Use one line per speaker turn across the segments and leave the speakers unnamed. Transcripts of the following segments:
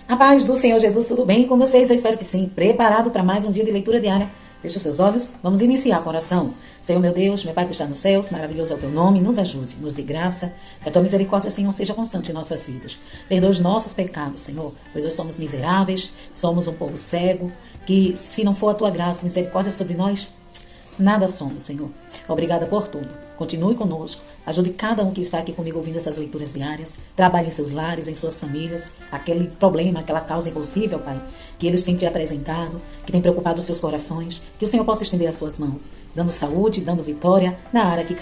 A paz do Senhor Jesus, tudo bem com vocês? Eu espero que sim. Preparado para mais um dia de leitura diária? Feche os seus olhos, vamos iniciar com a oração. Senhor meu Deus, meu Pai que está nos céus, maravilhoso é o teu nome, nos ajude, nos dê graça, que a tua misericórdia, Senhor, seja constante em nossas vidas. Perdoa os nossos pecados, Senhor, pois nós somos miseráveis, somos um povo cego, que se não for a tua graça, misericórdia sobre nós, nada somos, Senhor. Obrigada por tudo. Continue conosco. Ajude cada um que está aqui comigo ouvindo essas leituras diárias. Trabalhe em seus lares, em suas famílias. Aquele problema, aquela causa impossível, Pai, que eles têm te apresentado, que tem preocupado os seus corações. Que o Senhor possa estender as suas mãos, dando saúde, dando vitória na área que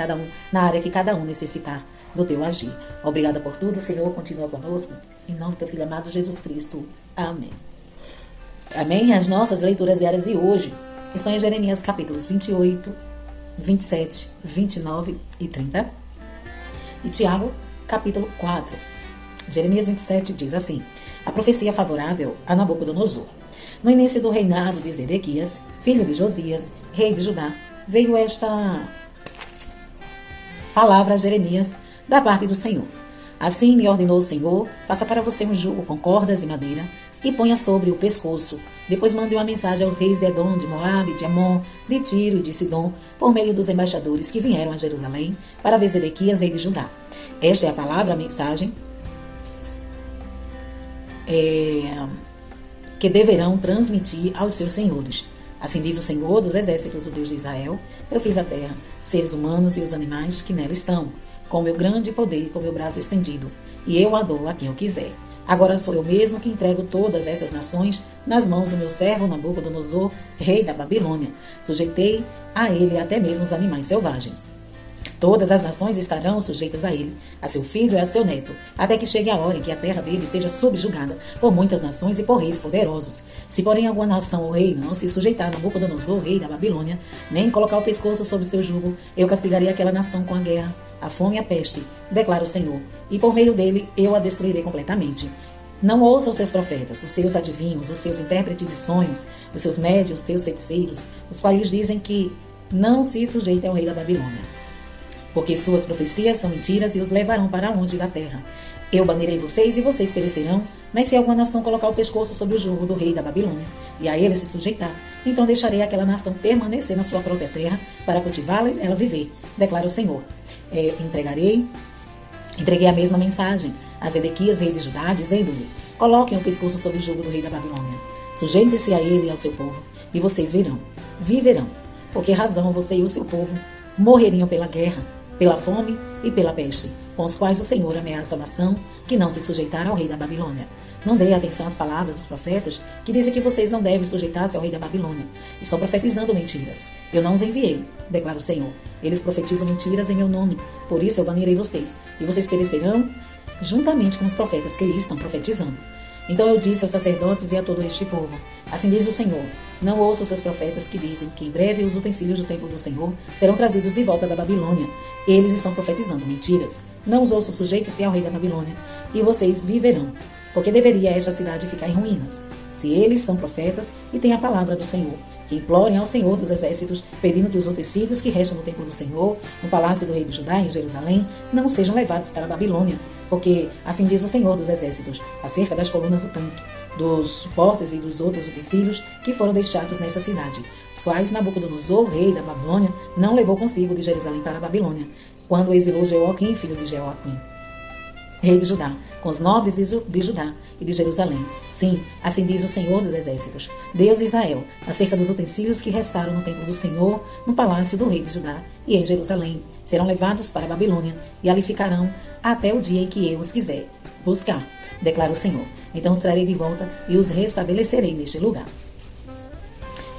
cada um necessitar do teu agir. Obrigada por tudo, Senhor. Continua conosco. Em nome do teu Filho amado Jesus Cristo. Amém. Amém. As nossas leituras diárias de hoje estão em Jeremias capítulos 28, 27, 29 e 30. E Tiago, capítulo 4. Jeremias 27 diz assim: a profecia favorável a Nabucodonosor. No início do reinado de Zedequias, filho de Josias, rei de Judá, veio esta palavra a Jeremias da parte do Senhor. Assim me ordenou o Senhor: faça para você um jugo com cordas de madeira e ponha sobre o pescoço. Depois mande uma mensagem aos reis de Edom, de Moabe, de Amon, de Tiro e de Sidom, por meio dos embaixadores que vieram a Jerusalém para ver Zedequias, rei de Judá. Esta é a palavra, a mensagem que deverão transmitir aos seus senhores. Assim diz o Senhor dos exércitos, o Deus de Israel: eu fiz a terra, os seres humanos e os animais que nela estão, com meu grande poder e com meu braço estendido, e eu a dou a quem eu quiser. Agora sou eu mesmo que entrego todas essas nações nas mãos do meu servo Nabucodonosor, rei da Babilônia. Sujeitei a ele até mesmo os animais selvagens. Todas as nações estarão sujeitas a ele, a seu filho e a seu neto, até que chegue a hora em que a terra dele seja subjugada por muitas nações e por reis poderosos. Se, porém, alguma nação ou reino não se sujeitar a Nabucodonosor, rei da Babilônia, nem colocar o pescoço sobre seu jugo, eu castigarei aquela nação com a guerra, a fome e a peste, declara o Senhor, e por meio dele eu a destruirei completamente. Não ouçam os seus profetas, os seus adivinhos, os seus intérpretes de sonhos, os seus médios, os seus feiticeiros, os quais dizem que não se sujeitem ao rei da Babilônia, porque suas profecias são mentiras e os levarão para longe da terra. Eu banirei vocês e vocês perecerão, mas se alguma nação colocar o pescoço sobre o jugo do rei da Babilônia e a ele se sujeitar, então deixarei aquela nação permanecer na sua própria terra para cultivá-la e ela viver, declara o Senhor. Entreguei a mesma mensagem a Zedequias, rei de Judá, dizendo-lhe: coloquem o pescoço sobre o jugo do rei da Babilônia, sujeitem-se a ele e ao seu povo, e vocês viverão. Por que razão você e o seu povo morreriam pela guerra, pela fome e pela peste, com os quais o Senhor ameaça a nação que não se sujeitar ao rei da Babilônia? Não dê atenção às palavras dos profetas que dizem que vocês não devem sujeitar-se ao rei da Babilônia. Estão profetizando mentiras. Eu não os enviei, declara o Senhor. Eles profetizam mentiras em meu nome. Por isso eu banirei vocês, e vocês perecerão juntamente com os profetas que lhes estão profetizando. Então eu disse aos sacerdotes e a todo este povo: assim diz o Senhor: não ouçam os seus profetas que dizem que em breve os utensílios do templo do Senhor serão trazidos de volta da Babilônia. Eles estão profetizando mentiras. Não os ouçam, sujeitos-se ao rei da Babilônia, e vocês viverão. Porque deveria esta cidade ficar em ruínas, se eles são profetas e têm a palavra do Senhor, que implorem ao Senhor dos exércitos, pedindo que os utensílios que restam no templo do Senhor, no palácio do rei de Judá, em Jerusalém, não sejam levados para a Babilônia. Porque assim diz o Senhor dos exércitos, acerca das colunas do tanque, dos suportes e dos outros utensílios que foram deixados nessa cidade, os quais Nabucodonosor, rei da Babilônia, não levou consigo de Jerusalém para a Babilônia, quando exilou Jeoaquim, filho de Jeoaquim, rei de Judá, com os nobres de Judá e de Jerusalém. Sim, assim diz o Senhor dos exércitos, Deus de Israel, acerca dos utensílios que restaram no templo do Senhor, no palácio do rei de Judá e em Jerusalém. Serão levados para a Babilônia e ali ficarão até o dia em que eu os quiser buscar, declara o Senhor. Então os trarei de volta e os restabelecerei neste lugar.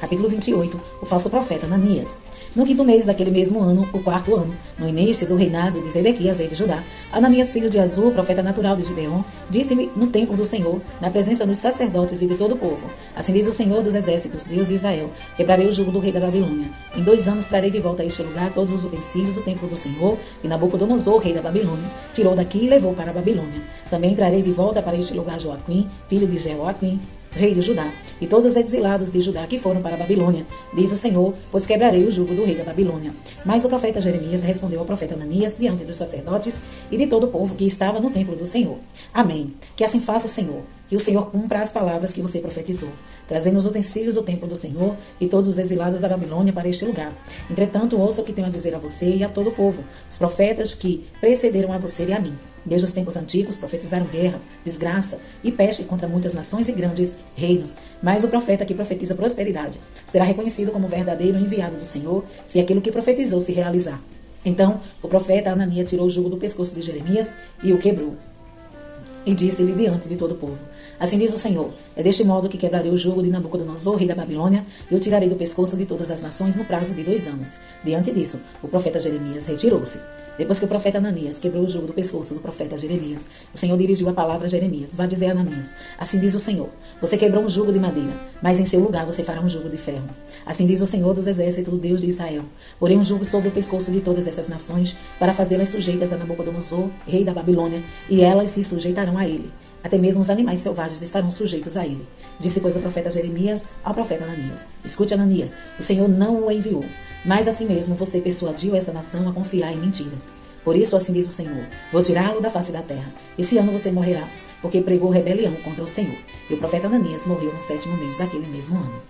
Capítulo 28. O falso profeta Ananias. No quinto mês daquele mesmo ano, o quarto ano, no início do reinado de Zedequias, rei de Judá, Ananias, filho de Azur, profeta natural de Gibeon, disse-me no templo do Senhor, na presença dos sacerdotes e de todo o povo: assim diz o Senhor dos exércitos, Deus de Israel: quebrarei o jugo do rei da Babilônia. Em 2 anos trarei de volta a este lugar todos os utensílios do templo do Senhor, que Nabucodonosor, rei da Babilônia, tirou daqui e levou para a Babilônia. Também trarei de volta para este lugar Joaquim, filho de Jeoaquim, rei de Judá, e todos os exilados de Judá que foram para a Babilônia, diz o Senhor, pois quebrarei o jugo do rei da Babilônia. Mas o profeta Jeremias respondeu ao profeta Ananias diante dos sacerdotes e de todo o povo que estava no templo do Senhor. Amém. Que assim faça o Senhor, que o Senhor cumpra as palavras que você profetizou, trazendo os utensílios do templo do Senhor e todos os exilados da Babilônia para este lugar. Entretanto, ouça o que tenho a dizer a você e a todo o povo, os profetas que precederam a você e a mim. Desde os tempos antigos profetizaram guerra, desgraça e peste contra muitas nações e grandes reinos. Mas o profeta que profetiza prosperidade será reconhecido como verdadeiro enviado do Senhor, se aquilo que profetizou se realizar. Então, o profeta Ananias tirou o jugo do pescoço de Jeremias e o quebrou. E disse-lhe diante de todo o povo: assim diz o Senhor, é deste modo que quebrarei o jugo de Nabucodonosor, rei da Babilônia, e o tirarei do pescoço de todas as nações no prazo de 2 anos. Diante disso, o profeta Jeremias retirou-se. Depois que o profeta Ananias quebrou o jugo do pescoço do profeta Jeremias, o Senhor dirigiu a palavra a Jeremias: vá dizer a Ananias, assim diz o Senhor, você quebrou um jugo de madeira, mas em seu lugar você fará um jugo de ferro. Assim diz o Senhor dos exércitos, o Deus de Israel, porém um jugo sobre o pescoço de todas essas nações, para fazê-las sujeitas a Nabucodonosor, rei da Babilônia, e elas se sujeitarão a ele. Até mesmo os animais selvagens estarão sujeitos a ele. Disse, pois, o profeta Jeremias ao profeta Ananias: escute, Ananias, o Senhor não o enviou, mas assim mesmo você persuadiu essa nação a confiar em mentiras. Por isso, assim diz o Senhor, vou tirá-lo da face da terra. Esse ano você morrerá, porque pregou rebelião contra o Senhor. E o profeta Ananias morreu no 7º mês daquele mesmo ano.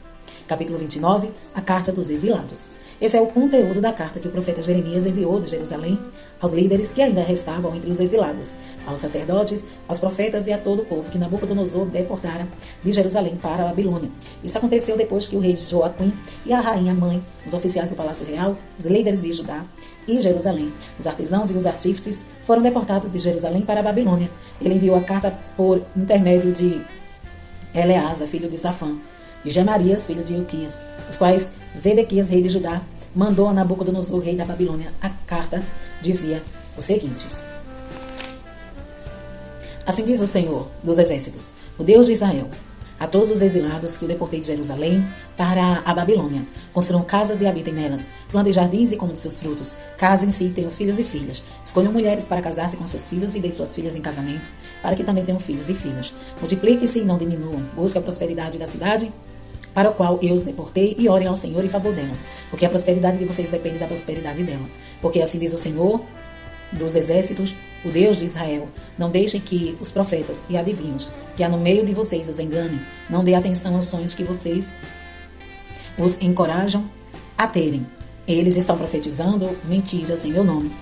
Capítulo 29, a carta dos exilados. Esse é o conteúdo da carta que o profeta Jeremias enviou de Jerusalém aos líderes que ainda restavam entre os exilados, aos sacerdotes, aos profetas e a todo o povo que Nabucodonosor deportara de Jerusalém para a Babilônia. Isso aconteceu depois que o rei Joaquim e a rainha mãe, os oficiais do palácio real, os líderes de Judá e Jerusalém, os artesãos e os artífices foram deportados de Jerusalém para a Babilônia. Ele enviou a carta por intermédio de Eleasa, filho de Safã, e Gemarias, filho de Ilquias, os quais Zedequias, rei de Judá, mandou a Nabucodonosor, rei da Babilônia. A carta dizia o seguinte: assim diz o Senhor dos exércitos, o Deus de Israel, a todos os exilados que eu deportei de Jerusalém para a Babilônia: construam casas e habitem nelas, plantem jardins e comam de seus frutos, casem-se e tenham filhos e filhas, escolham mulheres para casar-se com seus filhos e deem suas filhas em casamento, para que também tenham filhos e filhas. Multipliquem-se e não diminuam, busquem a prosperidade da cidade para o qual eu os deportei, e orem ao Senhor em favor dela, porque a prosperidade de vocês depende da prosperidade dela. Porque assim diz o Senhor dos exércitos, o Deus de Israel: não deixem que os profetas e adivinhos que há no meio de vocês os enganem, não dê atenção aos sonhos que vocês os encorajam a terem. Eles estão profetizando mentiras em meu nome.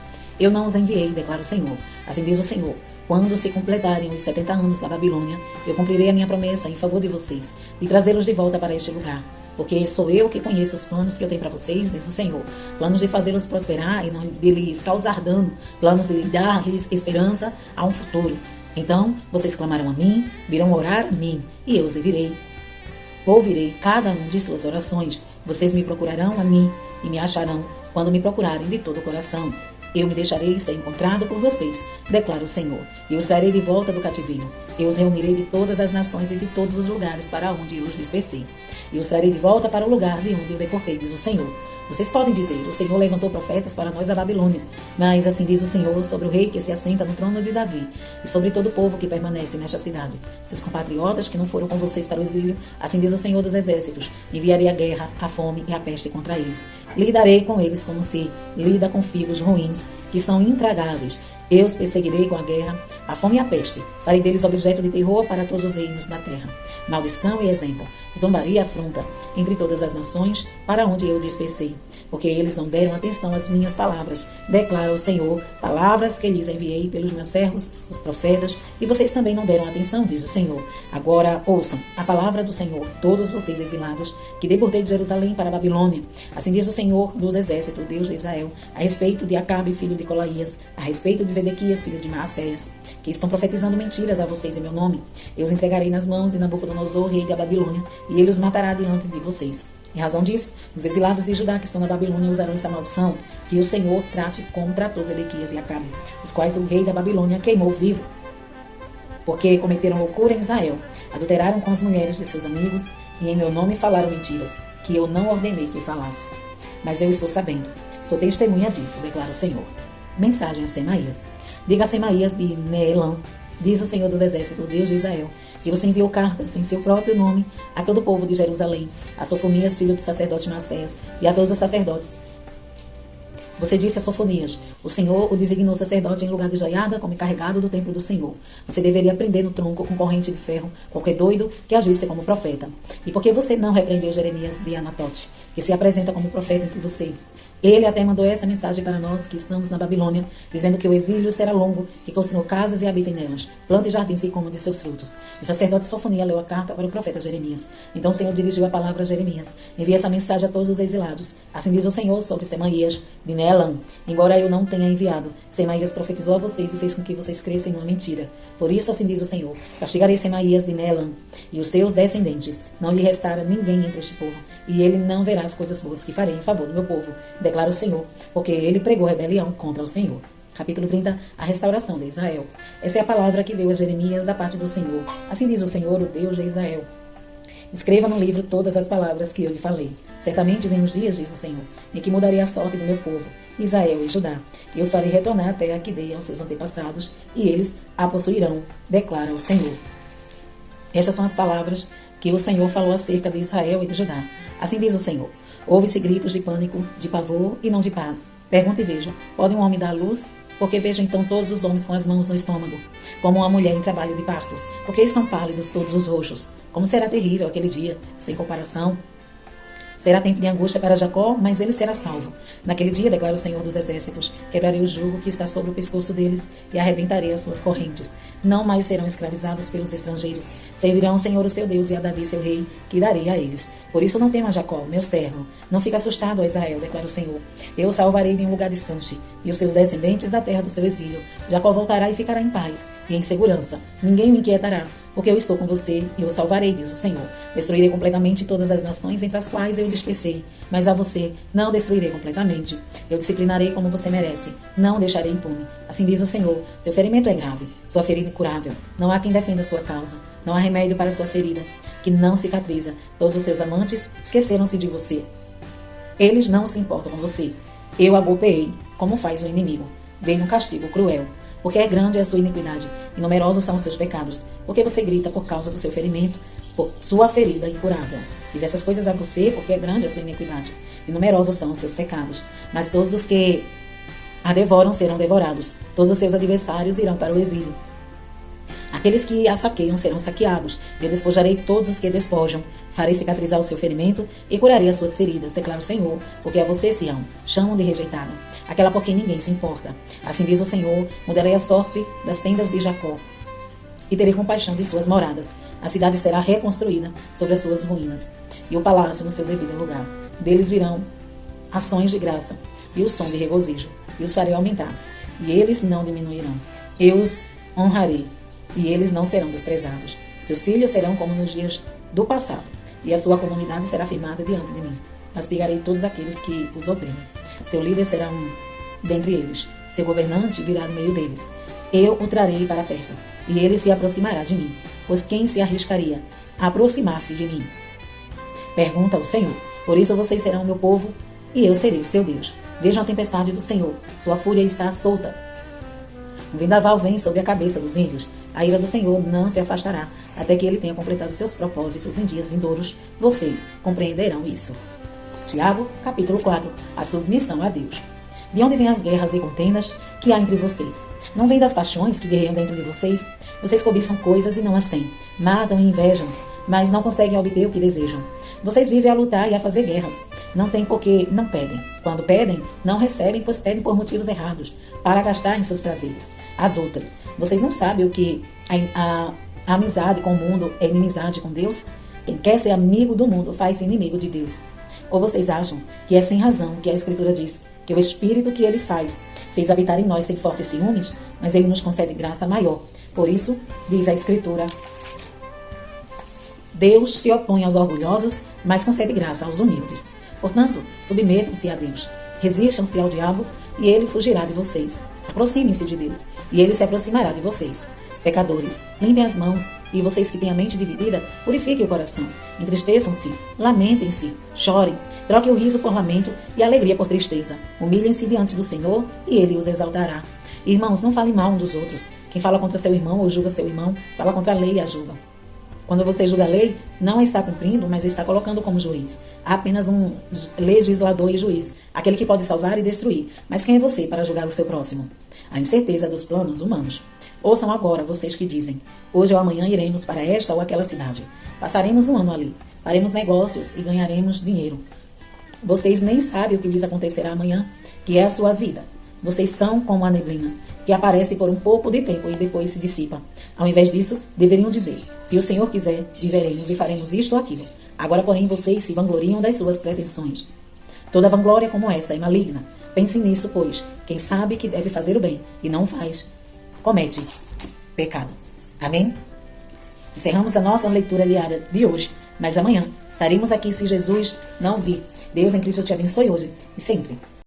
Eu não os enviei, declara o Senhor. Assim diz o Senhor: quando se completarem os 70 anos da Babilônia, eu cumprirei a minha promessa em favor de vocês, de trazê-los de volta para este lugar. Porque sou eu que conheço os planos que eu tenho para vocês, diz o Senhor. Planos de fazê-los prosperar e não de lhes causar dano. Planos de dar-lhes esperança a um futuro. Então, vocês clamarão a mim, virão orar a mim, e eu os ouvirei. Ouvirei cada um de suas orações. Vocês me procurarão a mim e me acharão quando me procurarem de todo o coração. Eu me deixarei ser encontrado por vocês, declara o Senhor, e os trarei de volta do cativeiro. Eu os reunirei de todas as nações e de todos os lugares para onde eu os dispersei. E os trarei de volta para o lugar de onde eu deportei, diz o Senhor. Vocês podem dizer: o Senhor levantou profetas para nós da Babilônia. Mas assim diz o Senhor sobre o rei que se assenta no trono de Davi, e sobre todo o povo que permanece nesta cidade. Seus compatriotas que não foram com vocês para o exílio, assim diz o Senhor dos exércitos: enviarei a guerra, a fome e a peste contra eles. Lidarei com eles como se lida com figos ruins, que são intragáveis. Eu os perseguirei com a guerra, a fome e a peste. Farei deles objeto de terror para todos os reinos da terra. Maldição e exemplo, zombaria e afronta entre todas as nações para onde eu dispersei. Porque eles não deram atenção às minhas palavras, declara o Senhor, palavras que lhes enviei pelos meus servos, os profetas, e vocês também não deram atenção, diz o Senhor. Agora ouçam a palavra do Senhor, todos vocês exilados, que deportei de Jerusalém para a Babilônia. Assim diz o Senhor dos exércitos, o Deus de Israel, a respeito de Acabe, filho de Colaías, a respeito de Zedequias, filho de Maacéias, que estão profetizando mentiras a vocês em meu nome. Eu os entregarei nas mãos de Nabucodonosor, rei da Babilônia, e ele os matará diante de vocês. Em razão disso, os exilados de Judá que estão na Babilônia usarão essa maldição, que o Senhor trate como tratou Zedequias e Acabe, os quais o rei da Babilônia queimou vivo, porque cometeram loucura em Israel, adulteraram com as mulheres de seus amigos, e em meu nome falaram mentiras, que eu não ordenei que falasse. Mas eu estou sabendo, sou testemunha disso, declara o Senhor. Mensagem a Semaías. Diga a Semaías de Neelã, diz o Senhor dos exércitos, o Deus de Israel: que você enviou cartas em seu próprio nome a todo o povo de Jerusalém, a Sofonias, filho do sacerdote Maacéias, e a todos os sacerdotes. Você disse a Sofonias: o Senhor o designou sacerdote em lugar de Joiada como encarregado do templo do Senhor. Você deveria prender no tronco com corrente de ferro qualquer doido que agisse como profeta. E por que você não repreendeu Jeremias de Anatote, que se apresenta como profeta entre vocês? Ele até mandou essa mensagem para nós que estamos na Babilônia, dizendo que o exílio será longo, que construam casas e habitem nelas, plante jardins e comam de seus frutos. O sacerdote Sofonia leu a carta para o profeta Jeremias. Então o Senhor dirigiu a palavra a Jeremias: envia essa mensagem a todos os exilados. Assim diz o Senhor sobre Semaías de Neelam: embora eu não tenha enviado, Semaías profetizou a vocês e fez com que vocês crescem numa mentira. Por isso, assim diz o Senhor: castigarei Semaías de Neelam e os seus descendentes. Não lhe restará ninguém entre este povo, e ele não verá as coisas boas que farei em favor do meu povo, declara o Senhor, porque ele pregou rebelião contra o Senhor. Capítulo 30, a restauração de Israel. Essa é a palavra que deu a Jeremias da parte do Senhor. Assim diz o Senhor, o Deus de Israel: escreva no livro todas as palavras que eu lhe falei. Certamente vem os dias, diz o Senhor, em que mudarei a sorte do meu povo, Israel e Judá, e os farei retornar à terra que dei aos seus antepassados, e eles a possuirão, declara o Senhor. Estas são as palavras que o Senhor falou acerca de Israel e de Judá. Assim diz o Senhor: ouve-se gritos de pânico, de pavor e não de paz. Pergunta e veja: pode um homem dar luz? Porque veja então todos os homens com as mãos no estômago, como uma mulher em trabalho de parto. Porque estão pálidos todos os roxos. Como será terrível aquele dia, sem comparação. Será tempo de angústia para Jacó, mas ele será salvo. Naquele dia, declara o Senhor dos Exércitos, quebrarei o jugo que está sobre o pescoço deles e arrebentarei as suas correntes. Não mais serão escravizados pelos estrangeiros. Servirão ao Senhor o seu Deus e a Davi seu rei, que darei a eles. Por isso não tema Jacó, meu servo. Não fique assustado, ó Israel, declara o Senhor. Eu o salvarei de um lugar distante, e os seus descendentes da terra do seu exílio. Jacó voltará e ficará em paz e em segurança. Ninguém o inquietará, porque eu estou com você e o salvarei, diz o Senhor. Destruirei completamente todas as nações entre as quais eu o dispersei, mas a você não destruirei completamente. Eu disciplinarei como você merece, não deixarei impune. Assim diz o Senhor: seu ferimento é grave, sua ferida incurável. Não há quem defenda sua causa, não há remédio para sua ferida, que não cicatriza. Todos os seus amantes esqueceram-se de você. Eles não se importam com você. Eu a golpeei, como faz o inimigo. Dei um castigo cruel. Porque é grande a sua iniquidade, e numerosos são os seus pecados. Porque você grita por causa do seu ferimento, por sua ferida incurável. Fiz essas coisas a você, porque é grande a sua iniquidade, e numerosos são os seus pecados. Mas todos os que a devoram serão devorados, todos os seus adversários irão para o exílio. Aqueles que a saqueiam serão saqueados, e eu despojarei todos os que despojam. Farei cicatrizar o seu ferimento e curarei as suas feridas, declara o Senhor, porque a você, Sião, chamam de rejeitado, aquela por quem ninguém se importa. Assim diz o Senhor: mudarei a sorte das tendas de Jacó e terei compaixão de suas moradas. A cidade será reconstruída sobre as suas ruínas, e o palácio no seu devido lugar. Deles virão ações de graça e o som de regozijo, e os farei aumentar, e eles não diminuirão. Eu os honrarei, e eles não serão desprezados. Seus filhos serão como nos dias do passado, e a sua comunidade será firmada diante de mim. Castigarei todos aqueles que os oprimem. Seu líder será um dentre eles. Seu governante virá no meio deles. Eu o trarei para perto, e ele se aproximará de mim. Pois quem se arriscaria a aproximar-se de mim? Pergunta o Senhor. Por isso vocês serão o meu povo, e eu serei o seu Deus. Vejam a tempestade do Senhor. Sua fúria está solta. Um vendaval vem sobre a cabeça dos ímpios. A ira do Senhor não se afastará, até que ele tenha completado seus propósitos em dias vindouros. Vocês compreenderão isso. Tiago, capítulo 4. A submissão a Deus. De onde vêm as guerras e contendas que há entre vocês? Não vem das paixões que guerreiam dentro de vocês? Vocês cobiçam coisas e não as têm. Matam e invejam, mas não conseguem obter o que desejam. Vocês vivem a lutar e a fazer guerras. Não têm porque não pedem. Quando pedem, não recebem, pois pedem por motivos errados, para gastar em seus prazeres. Adúlteros, vocês não sabem o que a amizade com o mundo é inimizade com Deus? Quem quer ser amigo do mundo faz-se inimigo de Deus. Ou vocês acham que é sem razão que a Escritura diz que o Espírito que Ele fez habitar em nós sem fortes ciúmes, mas Ele nos concede graça maior. Por isso, diz a Escritura: Deus se opõe aos orgulhosos, mas concede graça aos humildes. Portanto, submetam-se a Deus. Resistam-se ao diabo, e ele fugirá de vocês. Aproximem-se de Deus, e ele se aproximará de vocês. Pecadores, limpem as mãos, e vocês que têm a mente dividida, purifiquem o coração. Entristeçam-se, lamentem-se, chorem, troquem o riso por lamento e a alegria por tristeza. Humilhem-se diante do Senhor, e Ele os exaltará. Irmãos, não falem mal um dos outros. Quem fala contra seu irmão ou julga seu irmão, fala contra a lei e a julga. Quando você julga a lei, não a está cumprindo, mas está colocando como juiz. Há apenas um legislador e juiz, aquele que pode salvar e destruir. Mas quem é você para julgar o seu próximo? A incerteza dos planos humanos. Ouçam agora vocês que dizem: hoje ou amanhã iremos para esta ou aquela cidade. Passaremos um ano ali, faremos negócios e ganharemos dinheiro. Vocês nem sabem o que lhes acontecerá amanhã, que é a sua vida. Vocês são como a neblina, que aparece por um pouco de tempo e depois se dissipa. Ao invés disso, deveriam dizer: se o Senhor quiser, viveremos e faremos isto ou aquilo. Agora, porém, vocês se vangloriam das suas pretensões. Toda vanglória como essa é maligna. Pensem nisso, pois quem sabe que deve fazer o bem e não faz, comete pecado. Amém? Encerramos a nossa leitura diária de hoje, mas amanhã estaremos aqui se Jesus não vir. Deus em Cristo te abençoe hoje e sempre.